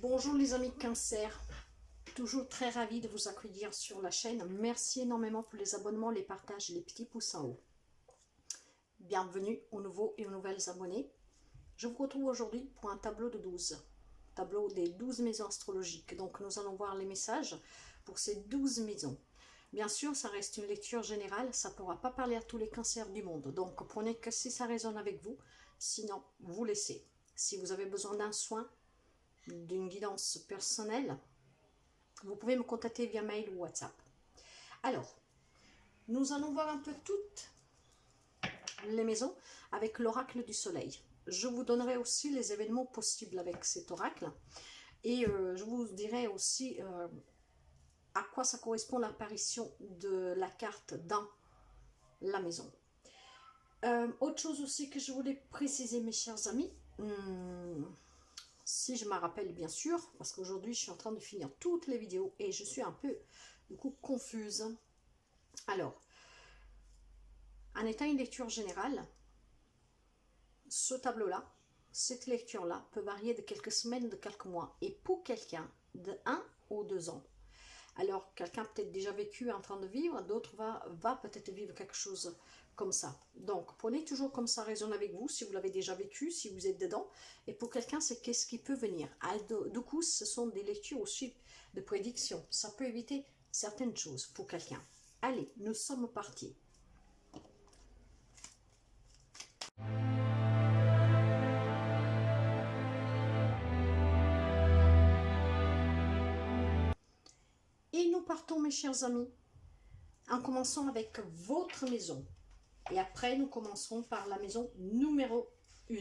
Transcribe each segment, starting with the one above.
Bonjour les amis Cancer, toujours très ravi de vous accueillir sur la chaîne. Merci énormément pour les abonnements, les partages, les petits pouces en haut. Bienvenue aux nouveaux et aux nouvelles abonnés. Je vous retrouve aujourd'hui pour un tableau de 12, tableau des 12 maisons astrologiques. Donc nous allons voir les messages pour ces 12 maisons. Bien sûr, ça reste une lecture générale, ça ne pourra pas parler à tous les cancers du monde. Donc prenez que si ça résonne avec vous, sinon vous laissez. Si vous avez besoin d'un soin, d'une guidance personnelle, vous pouvez me contacter via mail ou WhatsApp. Alors, nous allons voir un peu toutes les maisons avec l'oracle du soleil. Je vous donnerai aussi les événements possibles avec cet oracle et je vous dirai aussi à quoi ça correspond l'apparition de la carte dans la maison. Autre chose aussi que je voulais préciser, mes chers amis, si je me rappelle bien sûr, parce qu'aujourd'hui je suis en train de finir toutes les vidéos et je suis un peu du coup confuse. Alors, en étant une lecture générale, ce tableau-là, cette lecture-là peut varier de quelques semaines, de quelques mois, et pour quelqu'un de 1 ou 2 ans. Alors, quelqu'un peut-être déjà vécu en train de vivre, d'autres va peut-être vivre quelque chose comme ça. Donc, prenez toujours comme ça résonne avec vous, si vous l'avez déjà vécu, si vous êtes dedans. Et pour quelqu'un, c'est qu'est-ce qui peut venir. Du coup, ce sont des lectures aussi de prédiction. Ça peut éviter certaines choses pour quelqu'un. Allez, nous sommes partis. Et nous partons, mes chers amis, en commençant avec votre maison. Et après, nous commencerons par la maison numéro 1.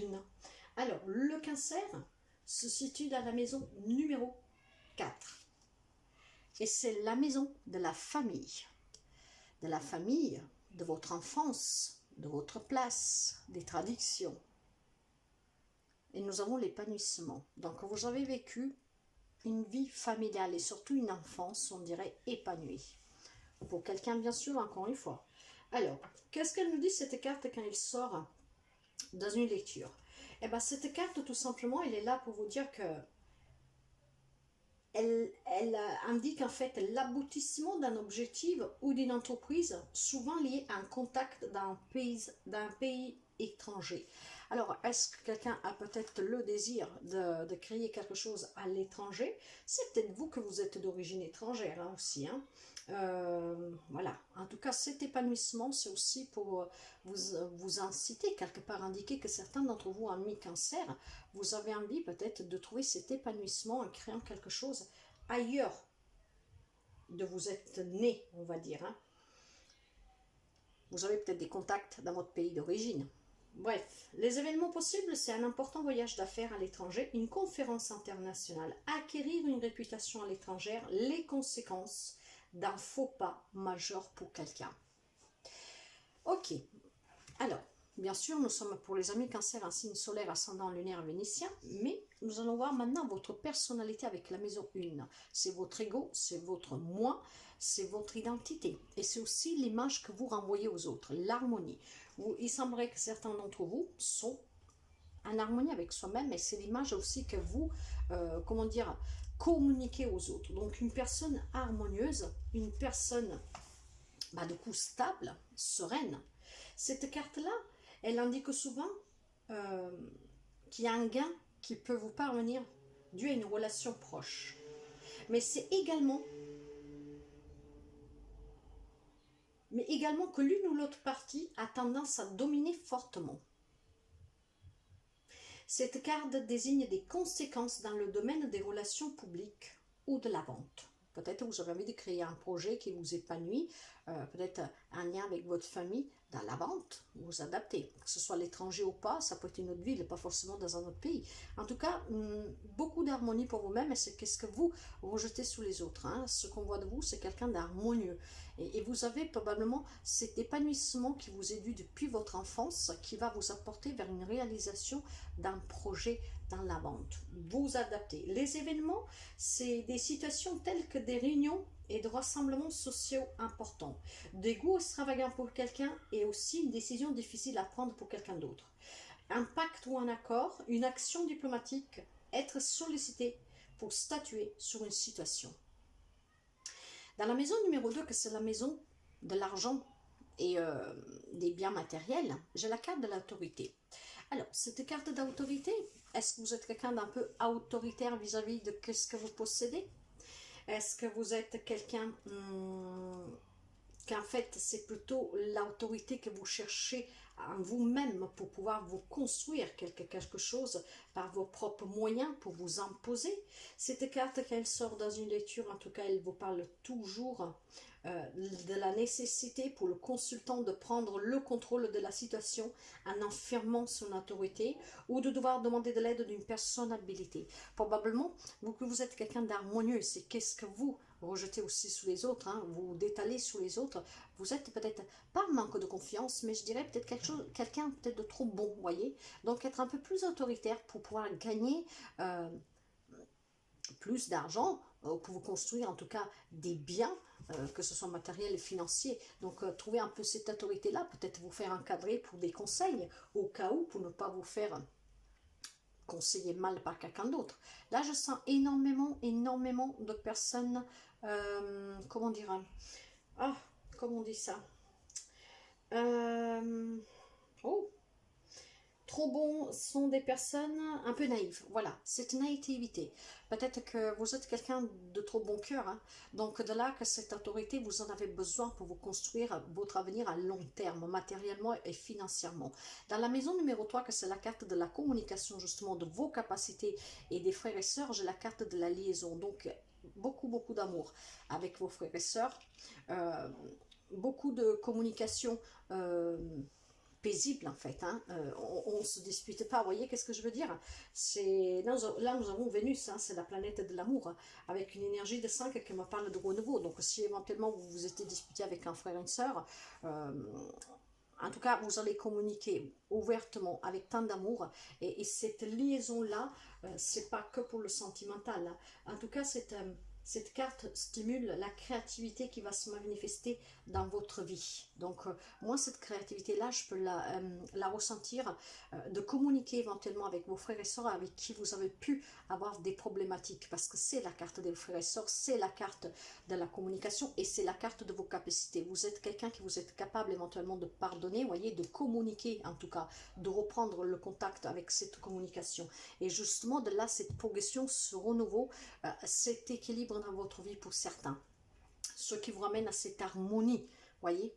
Alors, le cancer se situe dans la maison numéro 4. Et c'est la maison de la famille. De la famille, de votre enfance, de votre place, des traditions. Et nous avons l'épanouissement. Donc, vous avez vécu une vie familiale et surtout une enfance, on dirait, épanouie. Pour quelqu'un, bien sûr, encore une fois. Alors, qu'est-ce qu'elle nous dit, cette carte, quand elle sort dans une lecture? Eh bien, cette carte, tout simplement, elle est là pour vous dire que elle indique en fait l'aboutissement d'un objectif ou d'une entreprise, souvent lié à un contact d'un pays étranger. Alors, est-ce que quelqu'un a peut-être le désir de créer quelque chose à l'étranger? C'est peut-être vous que vous êtes d'origine étrangère hein, aussi. Hein. Voilà. En tout cas, cet épanouissement, c'est aussi pour vous inciter, quelque part indiquer que certains d'entre vous, amis cancer, vous avez envie peut-être de trouver cet épanouissement en créant quelque chose ailleurs de vous êtes né, on va dire. Hein. Vous avez peut-être des contacts dans votre pays d'origine. Bref, les événements possibles, c'est un important voyage d'affaires à l'étranger, une conférence internationale, acquérir une réputation à l'étranger, les conséquences d'un faux pas majeur pour quelqu'un. Ok, alors, bien sûr, nous sommes pour les amis cancer, un signe solaire, ascendant lunaire vénitien, mais nous allons voir maintenant votre personnalité avec la maison 1. C'est votre ego, c'est votre moi, c'est votre identité. Et c'est aussi l'image que vous renvoyez aux autres, l'harmonie. Il semblerait que certains d'entre vous sont en harmonie avec soi-même, et c'est l'image aussi que vous, comment dire, communiquez aux autres. Donc une personne harmonieuse, une personne de coup stable, sereine. Cette carte-là, elle indique souvent qu'il y a un gain qui peut vous parvenir dû à une relation proche. Mais c'est également que l'une ou l'autre partie a tendance à dominer fortement. Cette carte désigne des conséquences dans le domaine des relations publiques ou de la vente. Peut-être vous avez envie de créer un projet qui vous épanouit, peut-être un lien avec votre famille, dans la vente, vous adaptez. Que ce soit à l'étranger ou pas, ça peut être une autre ville, pas forcément dans un autre pays. En tout cas, beaucoup d'harmonie pour vous-même, et c'est qu'est-ce que vous rejetez sous les autres. Hein. Ce qu'on voit de vous, c'est quelqu'un d'harmonieux. Et vous avez probablement cet épanouissement qui vous est dû depuis votre enfance, qui va vous apporter vers une réalisation d'un projet dans la vente. Vous adaptez. Les événements, c'est des situations telles que des réunions et de rassemblements sociaux importants. Des goûts extravagants pour quelqu'un et aussi une décision difficile à prendre pour quelqu'un d'autre. Un pacte ou un accord, une action diplomatique, être sollicité pour statuer sur une situation. Dans la maison numéro 2, que c'est la maison de l'argent et des biens matériels, j'ai la carte de l'autorité. Alors, cette carte d'autorité, est-ce que vous êtes quelqu'un d'un peu autoritaire vis-à-vis de ce que vous possédez? Est-ce que vous êtes quelqu'un qu'en fait c'est plutôt l'autorité que vous cherchez en vous-même pour pouvoir vous construire quelque chose par vos propres moyens, pour vous imposer? Cette carte, qu'elle sort dans une lecture, en tout cas elle vous parle toujours de la nécessité pour le consultant de prendre le contrôle de la situation en affirmant son autorité, ou de devoir demander de l'aide d'une personne habilitée. Probablement, vous êtes quelqu'un d'harmonieux, c'est qu'est-ce que vous rejetez aussi sous les autres, hein, vous détalez sous les autres. Vous êtes peut-être pas manque de confiance, mais je dirais peut-être quelqu'un peut-être de trop bon, vous voyez. Donc être un peu plus autoritaire pour pouvoir gagner plus d'argent, pour vous construire en tout cas des biens, que ce soit matériel et financier. Donc trouver un peu cette autorité-là, peut-être vous faire encadrer pour des conseils, au cas où, pour ne pas vous faire conseiller mal par quelqu'un d'autre. Là, je sens énormément de personnes, comment dire, ah, comment on dit ça, oh, trop bons sont des personnes un peu naïves. Voilà, cette naïveté. Peut-être que vous êtes quelqu'un de trop bon cœur. Hein. Donc de là que cette autorité, vous en avez besoin pour vous construire votre avenir à long terme, matériellement et financièrement. Dans la maison numéro 3, que c'est la carte de la communication, justement, de vos capacités et des frères et sœurs, j'ai la carte de la liaison. Donc beaucoup d'amour avec vos frères et sœurs. Beaucoup de communication paisible en fait, hein. On ne se dispute pas, vous voyez qu'est-ce que je veux dire? Là nous avons Vénus, hein, c'est la planète de l'amour, hein, avec une énergie de 5 qui me parle de renouveau. Donc si éventuellement vous vous étiez disputé avec un frère et une sœur, en tout cas vous allez communiquer ouvertement avec tant d'amour, et cette liaison là, c'est pas que pour le sentimental, hein. En tout cas cette carte stimule la créativité qui va se manifester dans votre vie. Donc, moi, cette créativité-là, je peux la ressentir, de communiquer éventuellement avec vos frères et sœurs avec qui vous avez pu avoir des problématiques. Parce que c'est la carte des frères et sœurs, c'est la carte de la communication et c'est la carte de vos capacités. Vous êtes quelqu'un qui vous êtes capable éventuellement de pardonner, voyez, de communiquer en tout cas, de reprendre le contact avec cette communication. Et justement, de là, cette progression, ce renouveau, cet équilibre dans votre vie pour certains, ce qui vous ramène à cette harmonie, voyez,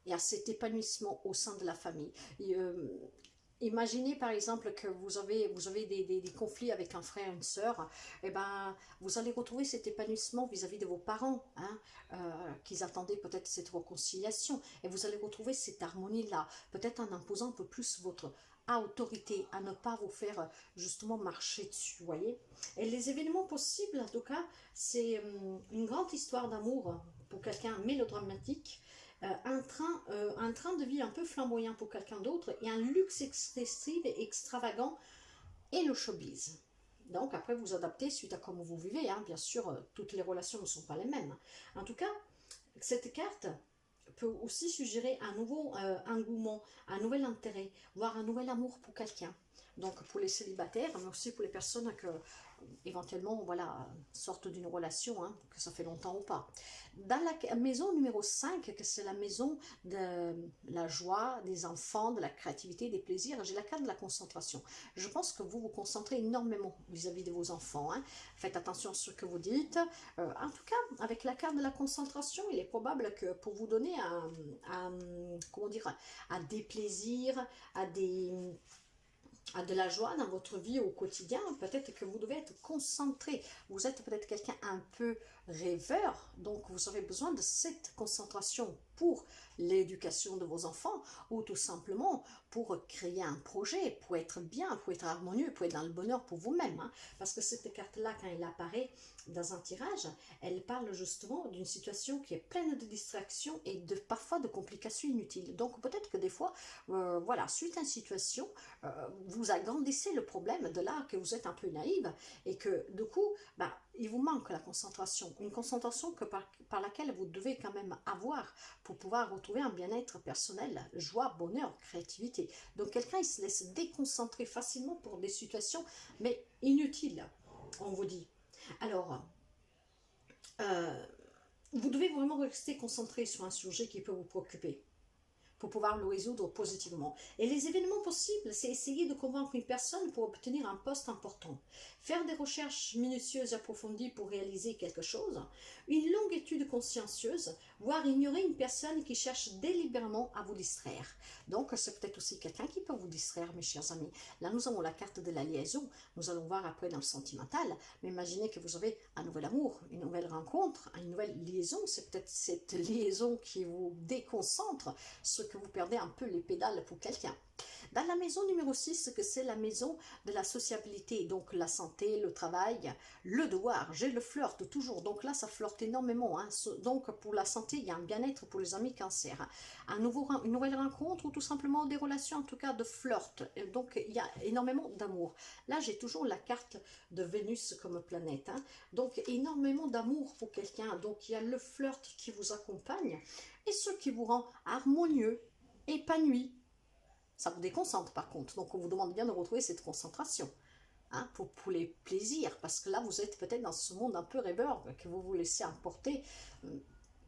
et à cet épanouissement au sein de la famille. Et, imaginez par exemple que vous avez des conflits avec un frère, une sœur, et ben vous allez retrouver cet épanouissement vis-à-vis de vos parents, hein, qu'ils attendaient peut-être cette réconciliation, et vous allez retrouver cette harmonie-là, peut-être en imposant un peu plus votre autorité, à ne pas vous faire justement marcher dessus, voyez. Et les événements possibles, en tout cas, c'est une grande histoire d'amour pour quelqu'un mélodramatique, un train de vie un peu flamboyant pour quelqu'un d'autre, et un luxe excessif et extravagant, et le showbiz. Donc après vous adaptez suite à comment vous vivez, hein. Bien sûr, toutes les relations ne sont pas les mêmes. En tout cas, cette carte peut aussi suggérer un nouveau engouement, un nouvel intérêt, voire un nouvel amour pour quelqu'un. Donc pour les célibataires, mais aussi pour les personnes que éventuellement voilà, sortent d'une relation, hein, que ça fait longtemps ou pas. Dans la maison numéro 5, que c'est la maison de la joie, des enfants, de la créativité, des plaisirs, j'ai la carte de la concentration. Je pense que vous vous concentrez énormément vis-à-vis de vos enfants, hein. Faites attention à ce que vous dites. En tout cas, avec la carte de la concentration, il est probable que pour vous donner comment dire, à des plaisirs, à de la joie dans votre vie au quotidien, peut-être que vous devez être concentré. Vous êtes peut-être quelqu'un un peu rêveur, donc vous aurez besoin de cette concentration pour l'éducation de vos enfants, ou tout simplement pour créer un projet, pour être bien, pour être harmonieux, pour être dans le bonheur pour vous-même, hein. Parce que cette carte-là, quand elle apparaît dans un tirage, elle parle justement d'une situation qui est pleine de distractions et parfois de complications inutiles. Donc peut-être que des fois, voilà, suite à une situation, vous agrandissez le problème, de là que vous êtes un peu naïve, et que du coup, il vous manque la concentration, une concentration par laquelle vous devez quand même avoir pour pouvoir retrouver un bien-être personnel, joie, bonheur, créativité. Donc quelqu'un, il se laisse déconcentrer facilement pour des situations, mais inutiles. on vous dit. Alors, vous devez vraiment rester concentré sur un sujet qui peut vous préoccuper pour pouvoir le résoudre positivement. Et les événements possibles, c'est essayer de convaincre une personne pour obtenir un poste important, faire des recherches minutieuses et approfondies pour réaliser quelque chose, une longue étude consciencieuse, voire ignorer une personne qui cherche délibérément à vous distraire. Donc, c'est peut-être aussi quelqu'un qui peut vous distraire, mes chers amis. Là, nous avons la carte de la liaison. Nous allons voir après dans le sentimental. Mais imaginez que vous avez un nouvel amour, une nouvelle rencontre, une nouvelle liaison. C'est peut-être cette liaison qui vous déconcentre, ce que vous perdez un peu les pédales pour quelqu'un. Dans la maison numéro 6, que c'est la maison de la sociabilité, donc la santé, le travail, le devoir, j'ai le flirt toujours, donc là ça flirte énormément, hein. Donc pour la santé, il y a un bien-être pour les amis cancer, une nouvelle rencontre ou tout simplement des relations en tout cas de flirt, donc il y a énormément d'amour. Là j'ai toujours la carte de Vénus comme planète, hein. Donc énormément d'amour pour quelqu'un, donc il y a le flirt qui vous accompagne et ce qui vous rend harmonieux, épanoui. Ça vous déconcentre par contre, donc on vous demande bien de retrouver cette concentration, hein, pour les plaisirs, parce que là vous êtes peut-être dans ce monde un peu rêveur, que vous vous laissez emporter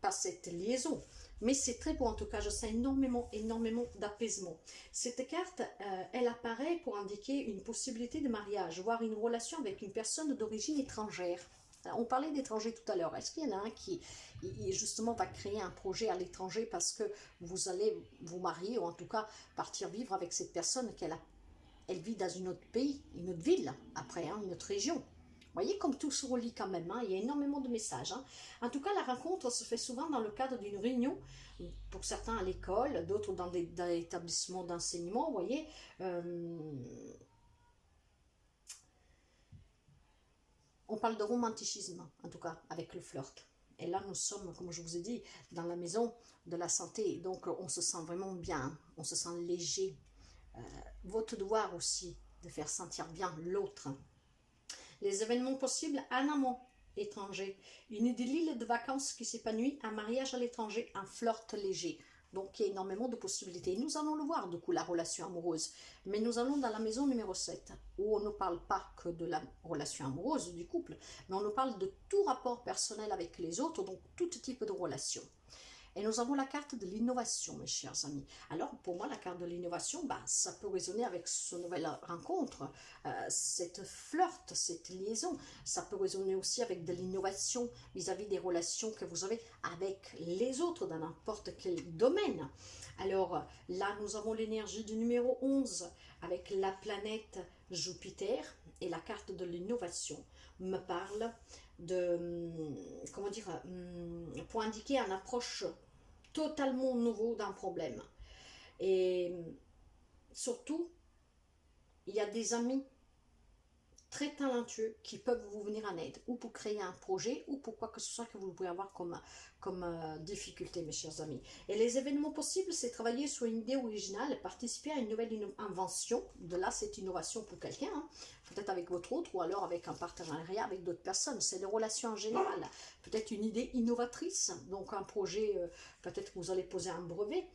par cette liaison. Mais c'est très beau en tout cas, je sens énormément d'apaisement. Cette carte, elle apparaît pour indiquer une possibilité de mariage, voire une relation avec une personne d'origine étrangère. Alors, on parlait d'étrangers tout à l'heure, est-ce qu'il y en a un qui justement va créer un projet à l'étranger parce que vous allez vous marier ou en tout cas partir vivre avec cette personne elle vit dans un autre pays, une autre ville après, hein, une autre région. Vous voyez comme tout se relie quand même, hein, il y a énormément de messages. Hein. En tout cas, la rencontre se fait souvent dans le cadre d'une réunion, pour certains à l'école, d'autres dans des établissements d'enseignement, vous voyez. On parle de romanticisme, en tout cas, avec le flirt. Et là, nous sommes, comme je vous ai dit, dans la maison de la santé. Donc, on se sent vraiment bien, on se sent léger. Votre devoir aussi de faire sentir bien l'autre. Les événements possibles en amont, étranger. Une idylle de vacances qui s'épanouit, un mariage à l'étranger, un flirt léger. Donc, il y a énormément de possibilités. Nous allons le voir, du coup, la relation amoureuse. Mais nous allons dans la maison numéro 7, où on ne parle pas que de la relation amoureuse du couple, mais on nous parle de tout rapport personnel avec les autres, donc tout type de relation. Et nous avons la carte de l'innovation, mes chers amis. Alors, pour moi, la carte de l'innovation, ça peut résonner avec ce nouvelle rencontre, cette flirt, cette liaison. Ça peut résonner aussi avec de l'innovation vis-à-vis des relations que vous avez avec les autres dans n'importe quel domaine. Alors, là, nous avons l'énergie du numéro 11 avec la planète Jupiter et la carte de l'innovation me parle de, comment dire, pour indiquer une approche totalement nouveau d'un problème. Et surtout, il y a des amis très talentueux qui peuvent vous venir en aide, ou pour créer un projet, ou pour quoi que ce soit que vous pouvez avoir comme difficulté, mes chers amis. Et les événements possibles, c'est travailler sur une idée originale, participer à une nouvelle invention, de là cette innovation pour quelqu'un, hein, peut-être avec votre autre, ou alors avec un partenariat avec d'autres personnes, c'est des relations en général, peut-être une idée innovatrice, donc un projet, peut-être que vous allez poser un brevet.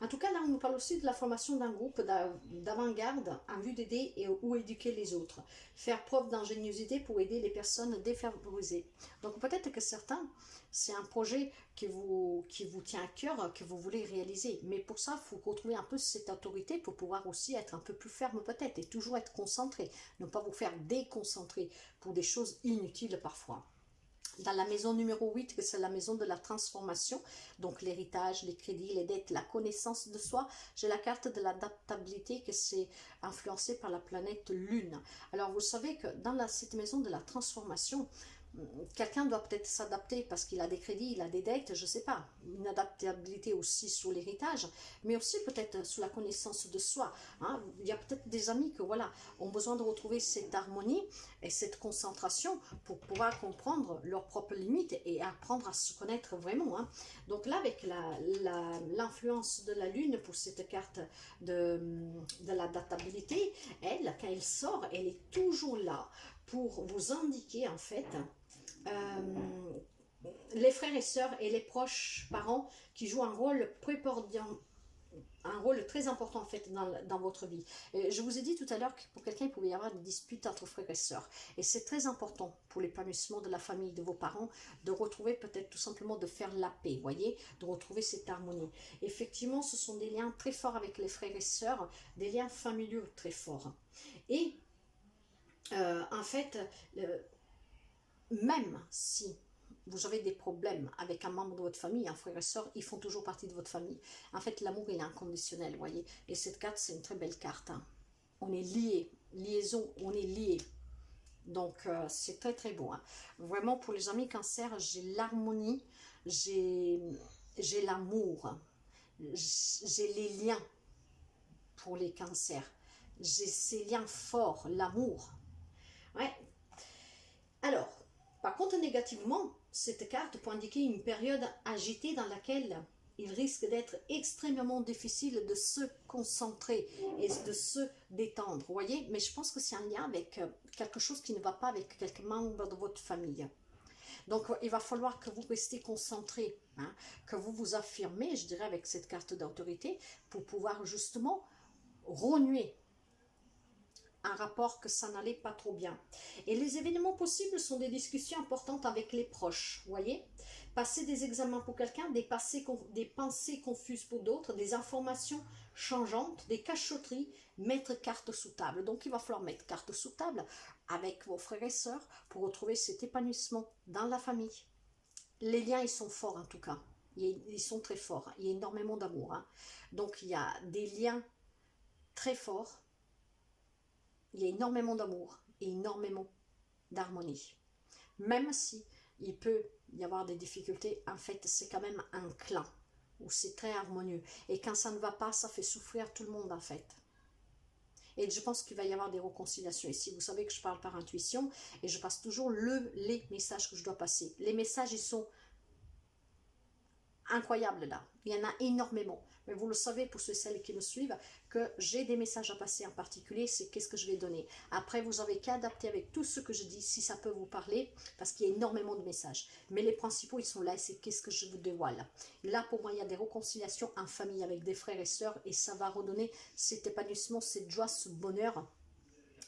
En tout cas, là, on nous parle aussi de la formation d'un groupe d'avant-garde en vue d'aider ou éduquer les autres. Faire preuve d'ingéniosité pour aider les personnes défavorisées. Donc peut-être que certains, c'est un projet qui vous tient à cœur, que vous voulez réaliser. Mais pour ça, il faut retrouver un peu cette autorité pour pouvoir aussi être un peu plus ferme peut-être et toujours être concentré. Ne pas vous faire déconcentrer pour des choses inutiles parfois. Dans la maison numéro 8, que c'est la maison de la transformation, donc l'héritage, les crédits, les dettes, la connaissance de soi, j'ai la carte de l'adaptabilité que c'est influencé par la planète Lune. Alors vous savez que dans cette maison de la transformation, quelqu'un doit peut-être s'adapter parce qu'il a des crédits, il a des dettes, je ne sais pas, une adaptabilité aussi sur l'héritage, mais aussi peut-être sur la connaissance de soi. Hein. Il y a peut-être des amis qui ont besoin de retrouver cette harmonie et cette concentration pour pouvoir comprendre leurs propres limites et apprendre à se connaître vraiment. Hein. Donc là, avec l'influence de la Lune pour cette carte de l'adaptabilité, elle, quand elle sort, elle est toujours là pour vous indiquer en fait les frères et sœurs et les proches parents qui jouent un rôle prépondérant un rôle très important en fait dans votre vie. Et je vous ai dit tout à l'heure que pour quelqu'un il pouvait y avoir des disputes entre frères et sœurs, et c'est très important pour l'épanouissement de la famille, de vos parents, de retrouver peut-être tout simplement de faire la paix, voyez, de retrouver cette harmonie. Effectivement, ce sont des liens très forts avec les frères et sœurs, des liens familiaux très forts. Et en fait, euh, même si vous avez des problèmes avec un membre de votre famille, un frère et soeur, ils font toujours partie de votre famille. En fait, l'amour, il est inconditionnel, vous voyez. Et cette carte, c'est une très belle carte. Hein. On est liés, liaison, on est liés. Donc, c'est très très beau. Hein. Vraiment, pour les amis cancer, j'ai l'harmonie, j'ai l'amour, j'ai les liens pour les cancers. J'ai ces liens forts, l'amour. Ouais. Alors, par contre, négativement, cette carte peut indiquer une période agitée dans laquelle il risque d'être extrêmement difficile de se concentrer et de se détendre, vous voyez. Mais je pense que c'est un lien avec quelque chose qui ne va pas avec quelques membres de votre famille. Donc, il va falloir que vous restez concentré, hein, que vous vous affirmez, je dirais, avec cette carte d'autorité, pour pouvoir justement renouer un rapport que ça n'allait pas trop bien. Et les événements possibles sont des discussions importantes avec les proches, voyez. Passer des examens pour quelqu'un, des pensées confuses pour d'autres, des informations changeantes, des cachotteries, mettre carte sous table. Donc il va falloir mettre carte sous table avec vos frères et sœurs pour retrouver cet épanouissement dans la famille. Les liens, ils sont forts en tout cas. Ils sont très forts. Il y a énormément d'amour. Hein. Donc il y a des liens très forts. Il y a énormément d'amour et énormément d'harmonie. Même si il peut y avoir des difficultés, en fait, c'est quand même un clan où c'est très harmonieux. Et quand ça ne va pas, ça fait souffrir tout le monde, en fait. Et je pense qu'il va y avoir des réconciliations ici. Vous savez que je parle par intuition et je passe toujours les messages que je dois passer. Les messages, ils sont incroyables là. Il y en a énormément. Mais vous le savez, pour ceux et celles qui me suivent, que j'ai des messages à passer en particulier, c'est qu'est-ce que je vais donner. Après, vous avez qu'à adapter avec tout ce que je dis, si ça peut vous parler, parce qu'il y a énormément de messages. Mais les principaux, ils sont là, et c'est qu'est-ce que je vous dévoile. Là, pour moi, il y a des réconciliations en famille avec des frères et sœurs, et ça va redonner cet épanouissement, cette joie, ce bonheur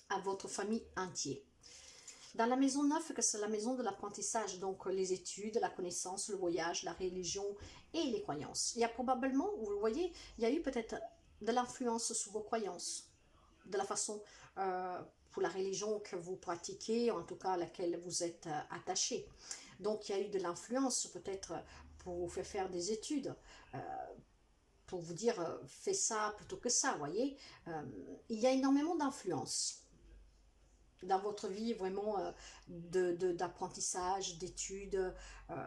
à votre famille entière. Dans la maison 9, que c'est la maison de l'apprentissage, donc les études, la connaissance, le voyage, la religion et les croyances. Il y a probablement, vous le voyez, il y a eu peut-être de l'influence sur vos croyances, de la façon pour la religion que vous pratiquez, en tout cas à laquelle vous êtes attaché. Donc il y a eu de l'influence peut-être pour vous faire des études, pour vous dire fais ça plutôt que ça, vous voyez. Il y a énormément d'influence dans votre vie vraiment d'apprentissage, d'études,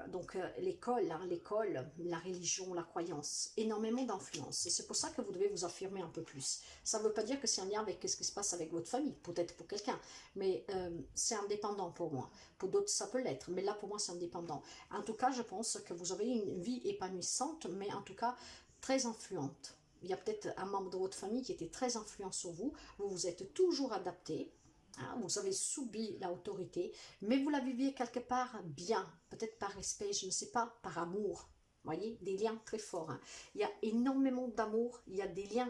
donc l'école, hein, l'école, la religion, la croyance, énormément d'influence. Et c'est pour ça que vous devez vous affirmer un peu plus. Ça ne veut pas dire que c'est un lien avec ce qui se passe avec votre famille, peut-être pour quelqu'un, mais c'est indépendant pour moi. Pour d'autres, ça peut l'être, mais là, pour moi, c'est indépendant. En tout cas, je pense que vous avez une vie épanouissante, mais en tout cas, très influente. Il y a peut-être un membre de votre famille qui était très influent sur vous, vous vous êtes toujours adapté. Hein, vous avez subi l'autorité, mais vous la viviez quelque part bien, peut-être par respect, je ne sais pas, par amour. Vous voyez, des liens très forts. Hein. Il y a énormément d'amour, il y a des liens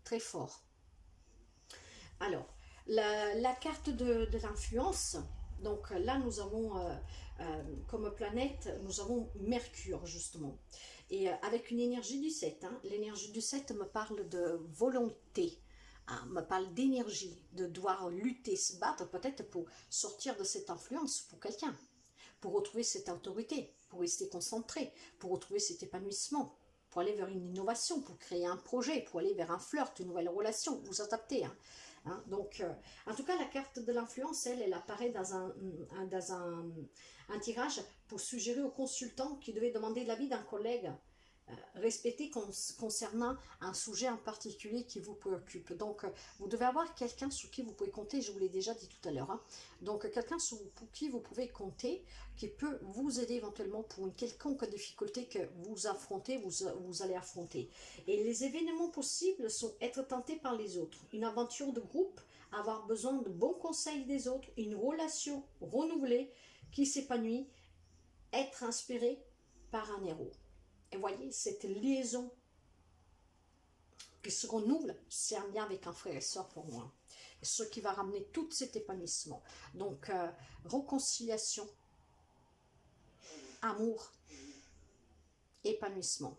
très forts. Alors, la carte de l'influence, donc là nous avons comme planète, nous avons Mercure justement. Et avec une énergie du 7, hein, l'énergie du 7 me parle de volonté, hein, me parle d'énergie, de devoir lutter, se battre peut-être pour sortir de cette influence pour quelqu'un, pour retrouver cette autorité, pour rester concentré, pour retrouver cet épanouissement, pour aller vers une innovation, pour créer un projet, pour aller vers un flirt, une nouvelle relation, vous adaptez. Hein. Hein, donc, en tout cas, la carte de l'influence, elle apparaît dans un tirage pour suggérer au consultant qui devait demander l'avis d'un collègue respecté concernant un sujet en particulier qui vous préoccupe. Donc, vous devez avoir quelqu'un sur qui vous pouvez compter, je vous l'ai déjà dit tout à l'heure. Hein. Donc, quelqu'un pour qui vous pouvez compter, qui peut vous aider éventuellement pour une quelconque difficulté que vous affrontez, vous allez affronter. Et les événements possibles sont être tenté par les autres, une aventure de groupe, avoir besoin de bons conseils des autres, une relation renouvelée qui s'épanouit, être inspiré par un héros. Et voyez, cette liaison qui se renouvelle, c'est un lien avec un frère et soeur pour moi. Et ce qui va ramener tout cet épanouissement. Donc, réconciliation, amour, épanouissement.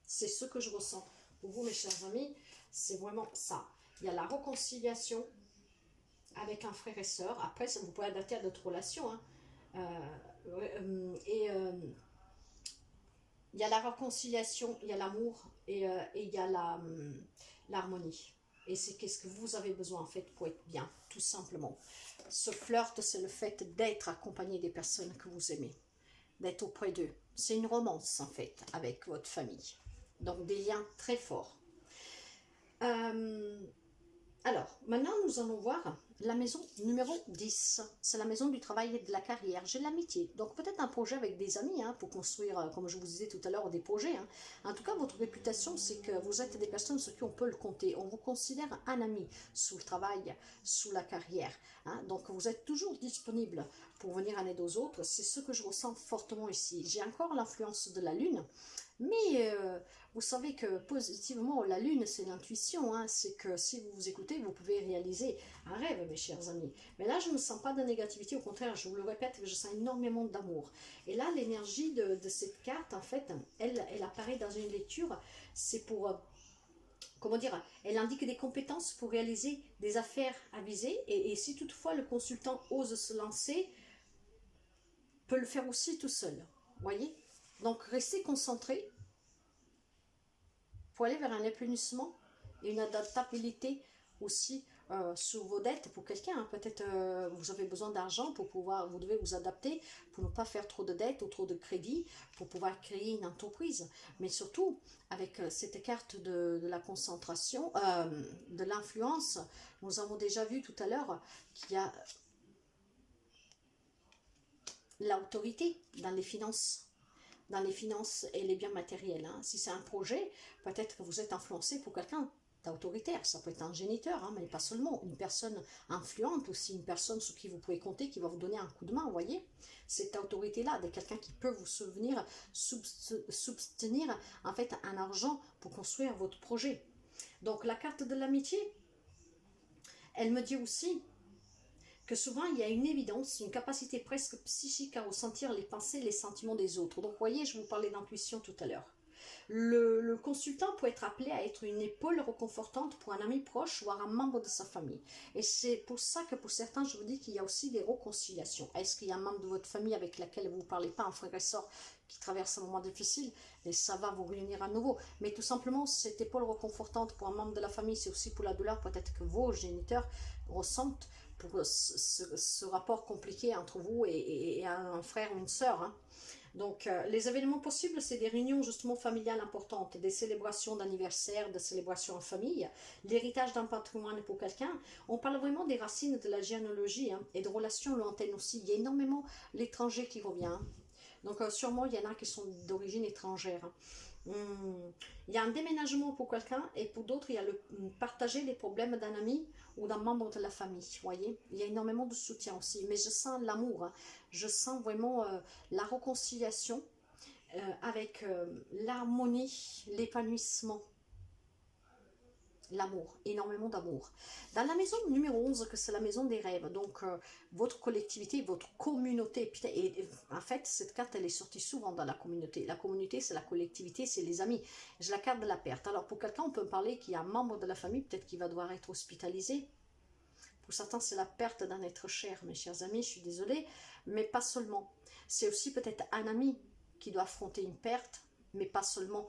C'est ce que je ressens. Pour vous, mes chers amis, c'est vraiment ça. Il y a la réconciliation avec un frère et soeur. Après, ça, vous pouvez adapter à d'autres relations. Hein. Il y a la réconciliation, il y a l'amour et il y a l'harmonie. Et c'est qu'est-ce que vous avez besoin en fait pour être bien, tout simplement. Ce flirt, c'est le fait d'être accompagné des personnes que vous aimez, d'être auprès d'eux. C'est une romance en fait avec votre famille. Donc des liens très forts. Alors, maintenant nous allons voir la maison numéro 10. C'est la maison du travail et de la carrière. J'ai l'amitié. Donc peut-être un projet avec des amis hein, pour construire, comme je vous disais tout à l'heure, des projets. Hein. En tout cas, votre réputation, c'est que vous êtes des personnes sur qui on peut le compter. On vous considère un ami sous le travail, sous la carrière. Hein. Donc vous êtes toujours disponible pour venir en aide aux autres. C'est ce que je ressens fortement ici. J'ai encore l'influence de la Lune. Mais vous savez que positivement, la lune, c'est l'intuition. Hein, c'est que si vous vous écoutez, vous pouvez réaliser un rêve, mes chers amis. Mais là, je ne sens pas de négativité. Au contraire, je vous le répète, je sens énormément d'amour. Et là, l'énergie de cette carte, en fait, elle apparaît dans une lecture. C'est pour... comment dire, elle indique des compétences pour réaliser des affaires avisées. Et si toutefois le consultant ose se lancer, peut le faire aussi tout seul. Voyez ? Donc, restez concentrés pour aller vers un épanouissement et une adaptabilité aussi sur vos dettes pour quelqu'un. Hein. Peut-être vous avez besoin d'argent pour pouvoir, vous devez vous adapter pour ne pas faire trop de dettes ou trop de crédits pour pouvoir créer une entreprise. Mais surtout, avec cette carte de la concentration, de l'influence, nous avons déjà vu tout à l'heure qu'il y a l'autorité dans les finances. Dans les finances et les biens matériels. Hein. Si c'est un projet, peut-être que vous êtes influencé pour quelqu'un d'autoritaire. Ça peut être un géniteur, hein, mais pas seulement. Une personne influente aussi, une personne sur qui vous pouvez compter, qui va vous donner un coup de main, vous voyez. Cette autorité-là, de quelqu'un qui peut vous subtenir en fait un argent pour construire votre projet. Donc la carte de l'amitié, elle me dit aussi que souvent il y a une évidence, une capacité presque psychique à ressentir les pensées, les sentiments des autres. Donc vous voyez, je vous parlais d'intuition tout à l'heure. Le consultant peut être appelé à être une épaule réconfortante pour un ami proche, voire un membre de sa famille. Et c'est pour ça que pour certains, je vous dis qu'il y a aussi des réconciliations. Est-ce qu'il y a un membre de votre famille avec lequel vous ne parlez pas, un frère et soeur qui traverse un moment difficile, et ça va vous réunir à nouveau. Mais tout simplement, cette épaule réconfortante pour un membre de la famille, c'est aussi pour la douleur peut-être que vos géniteurs ressentent pour ce rapport compliqué entre vous et un frère ou une sœur. Hein. Donc, les événements possibles, c'est des réunions justement familiales importantes, des célébrations d'anniversaire, des célébrations en famille, l'héritage d'un patrimoine pour quelqu'un. On parle vraiment des racines de la généalogie hein, et de relations lointaines aussi. Il y a énormément l'étranger qui revient. Hein. Donc, sûrement, il y en a qui sont d'origine étrangère. Hein. Il y a un déménagement pour quelqu'un et pour d'autres, il y a le partager les problèmes d'un ami ou d'un membre de la famille. Voyez, il y a énormément de soutien aussi. Mais je sens l'amour, hein. Je sens vraiment la réconciliation avec l'harmonie, l'épanouissement. L'amour, énormément d'amour. Dans la maison numéro 11, que c'est la maison des rêves, donc votre collectivité, votre communauté, et en fait, cette carte, elle est sortie souvent dans la communauté. La communauté, c'est la collectivité, c'est les amis. J'ai la carte de la perte. Alors, pour quelqu'un, on peut parler qu'il y a un membre de la famille, peut-être qu'il va devoir être hospitalisé. Pour certains, c'est la perte d'un être cher, mes chers amis, je suis désolée, mais pas seulement. C'est aussi peut-être un ami qui doit affronter une perte, mais pas seulement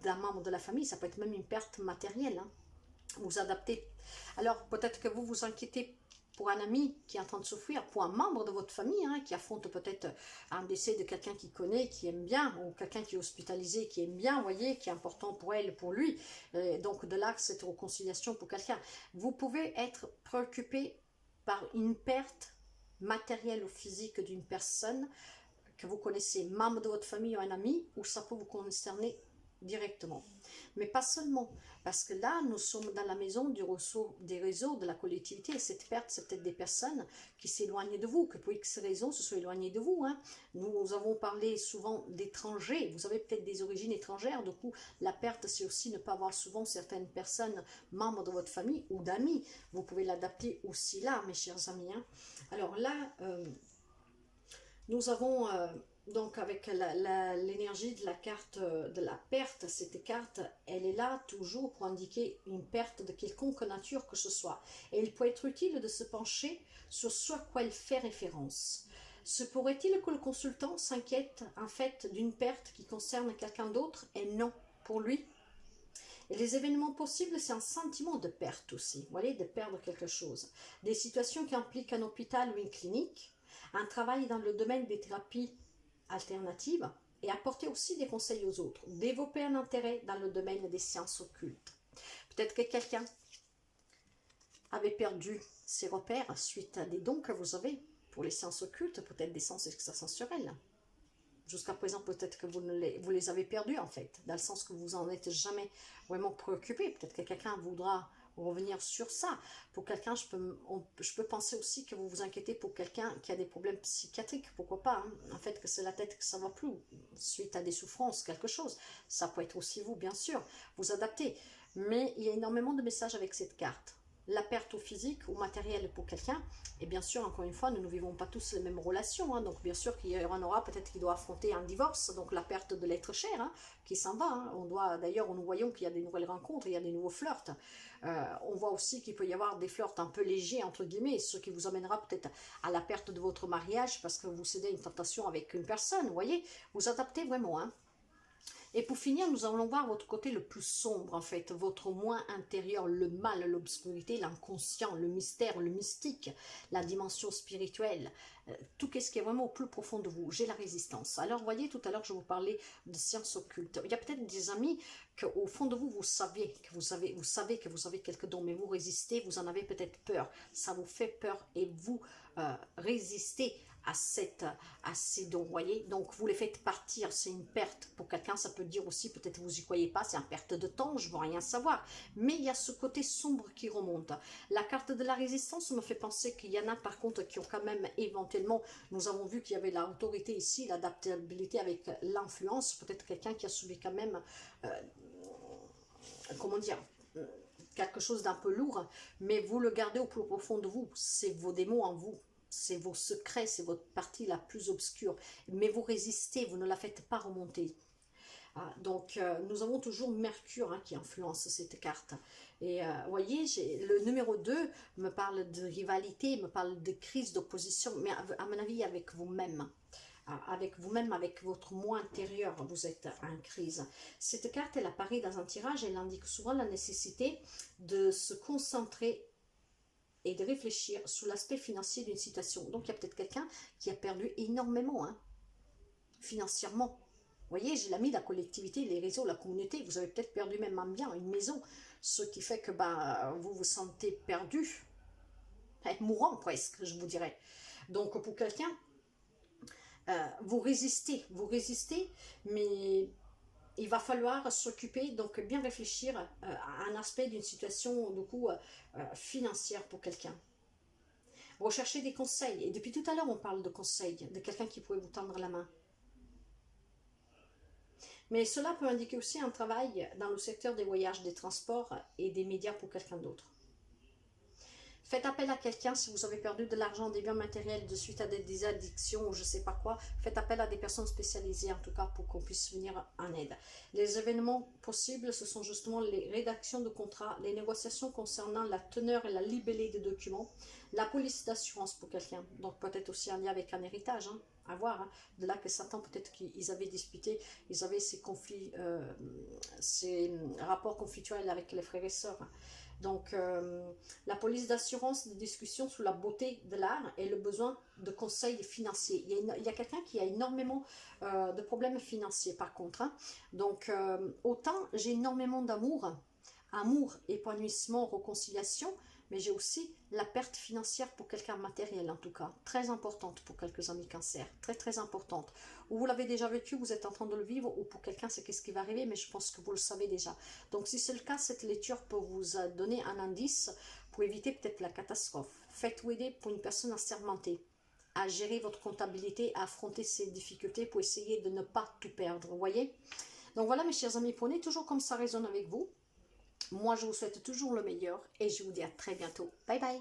d'un membre de la famille, ça peut être même une perte matérielle. Hein. Vous adaptez. Alors peut-être que vous vous inquiétez pour un ami qui est en train de souffrir, pour un membre de votre famille hein, qui affronte peut-être un décès de quelqu'un qui connaît, qui aime bien, ou quelqu'un qui est hospitalisé, qui aime bien, vous voyez, qui est important pour elle, pour lui. Donc de là, cette réconciliation pour quelqu'un. Vous pouvez être préoccupé par une perte matérielle ou physique d'une personne que vous connaissez, membre de votre famille ou un ami, ou ça peut vous concerner directement. Mais pas seulement, parce que là, nous sommes dans la maison des réseaux, de la collectivité, et cette perte, c'est peut-être des personnes qui s'éloignent de vous, que pour X raisons se sont éloignées de vous. Hein. Nous avons parlé souvent d'étrangers, vous avez peut-être des origines étrangères, du coup, la perte, c'est aussi ne pas avoir souvent certaines personnes, membres de votre famille ou d'amis. Vous pouvez l'adapter aussi là, mes chers amis. Hein. Alors là, nous avons... donc avec l'énergie de la carte de la perte, cette carte, elle est là toujours pour indiquer une perte de quelconque nature que ce soit. Et il peut être utile de se pencher sur ce à quoi elle fait référence. Se pourrait-il que le consultant s'inquiète en fait d'une perte qui concerne quelqu'un d'autre et non pour lui? Et les événements possibles, c'est un sentiment de perte aussi, vous voyez, de perdre quelque chose. Des situations qui impliquent un hôpital ou une clinique, un travail dans le domaine des thérapies alternatives et apporter aussi des conseils aux autres. Développer un intérêt dans le domaine des sciences occultes. Peut-être que quelqu'un avait perdu ses repères suite à des dons que vous avez pour les sciences occultes, peut-être des sens extrasensoriels. Jusqu'à présent, peut-être que vous les avez perdus en fait, dans le sens que vous en êtes jamais vraiment préoccupé. Peut-être que quelqu'un voudra revenir sur ça. Pour quelqu'un, je peux penser aussi que vous vous inquiétez pour quelqu'un qui a des problèmes psychiatriques, pourquoi pas, hein. En fait, que c'est la tête que ça ne va plus, suite à des souffrances, quelque chose. Ça peut être aussi vous, bien sûr, vous adaptez. Mais il y a énormément de messages avec cette carte. La perte au physique ou matériel pour quelqu'un, et bien sûr, encore une fois, nous ne vivons pas tous les mêmes relations, hein, donc bien sûr qu'il y en aura peut-être qui doit affronter un divorce, donc la perte de l'être cher, hein, qui s'en va, hein. On doit, d'ailleurs, nous voyons qu'il y a des nouvelles rencontres, il y a des nouveaux flirts, on voit aussi qu'il peut y avoir des flirts un peu légers, entre guillemets, ce qui vous amènera peut-être à la perte de votre mariage, parce que vous cédez à une tentation avec une personne, vous voyez, vous adaptez vraiment, hein. Et pour finir, nous allons voir votre côté le plus sombre, en fait, votre moins intérieur, le mal, l'obscurité, l'inconscient, le mystère, le mystique, la dimension spirituelle, tout ce qui est vraiment au plus profond de vous. J'ai la résistance. Alors, vous voyez, tout à l'heure, je vous parlais de sciences occultes. Il y a peut-être des amis qu'au fond de vous, vous savez que vous avez quelques dons, mais vous résistez, vous en avez peut-être peur. Ça vous fait peur et vous résistez à ces dons, voyez, donc vous les faites partir, c'est une perte pour quelqu'un, ça peut dire aussi, peut-être vous y croyez pas, c'est une perte de temps, je veux rien savoir, mais il y a ce côté sombre qui remonte. La carte de la résistance me fait penser qu'il y en a par contre qui ont quand même éventuellement, nous avons vu qu'il y avait l'autorité ici, l'adaptabilité avec l'influence, peut-être quelqu'un qui a subi quand même, comment dire, quelque chose d'un peu lourd, mais vous le gardez au plus profond de vous, c'est vos démons en vous. C'est vos secrets, c'est votre partie la plus obscure. Mais vous résistez, vous ne la faites pas remonter. Ah, donc, nous avons toujours Mercure hein, qui influence cette carte. Et vous voyez, le numéro 2 me parle de rivalité, me parle de crise, d'opposition, mais à mon avis avec vous-même. Avec vous-même, avec votre moi intérieur, vous êtes en crise. Cette carte, elle apparaît dans un tirage, elle indique souvent la nécessité de se concentrer et de réfléchir sur l'aspect financier d'une situation. Donc, il y a peut-être quelqu'un qui a perdu énormément, hein, financièrement. Vous voyez, j'ai l'ami, la collectivité, les réseaux, la communauté, vous avez peut-être perdu même un bien, une maison, ce qui fait que vous vous sentez perdu, mourant presque, je vous dirais. Donc, pour quelqu'un, vous résistez, mais il va falloir s'occuper, donc bien réfléchir à un aspect d'une situation du coup financière pour quelqu'un. Recherchez des conseils, et depuis tout à l'heure on parle de conseils, de quelqu'un qui pourrait vous tendre la main. Mais cela peut indiquer aussi un travail dans le secteur des voyages, des transports et des médias pour quelqu'un d'autre. Faites appel à quelqu'un si vous avez perdu de l'argent, des biens matériels de suite à des addictions ou je ne sais pas quoi. Faites appel à des personnes spécialisées en tout cas pour qu'on puisse venir en aide. Les événements possibles, ce sont justement les rédactions de contrats, les négociations concernant la teneur et la libellé des documents, la police d'assurance pour quelqu'un. Donc peut-être aussi un lien avec un héritage, hein, à voir. Hein. De là que certains peut-être qu'ils avaient disputé, ils avaient ces conflits, ces rapports conflictuels avec les frères et sœurs. Donc, la police d'assurance, de discussion sur la beauté de l'art et le besoin de conseils financiers. Il y a quelqu'un qui a énormément de problèmes financiers par contre. Hein. Donc, autant j'ai énormément d'amour, épanouissement, réconciliation, mais j'ai aussi la perte financière pour quelqu'un matériel en tout cas, très importante pour quelques amis cancer, très très importante. Ou vous l'avez déjà vécu, vous êtes en train de le vivre, ou pour quelqu'un c'est qu'est-ce qui va arriver, mais je pense que vous le savez déjà. Donc si c'est le cas, cette lecture peut vous donner un indice pour éviter peut-être la catastrophe. Faites-vous aider pour une personne assermentée à gérer votre comptabilité, à affronter ces difficultés pour essayer de ne pas tout perdre, vous voyez. Donc voilà mes chers amis, prenez toujours comme ça résonne avec vous. Moi je vous souhaite toujours le meilleur et je vous dis à très bientôt. Bye bye.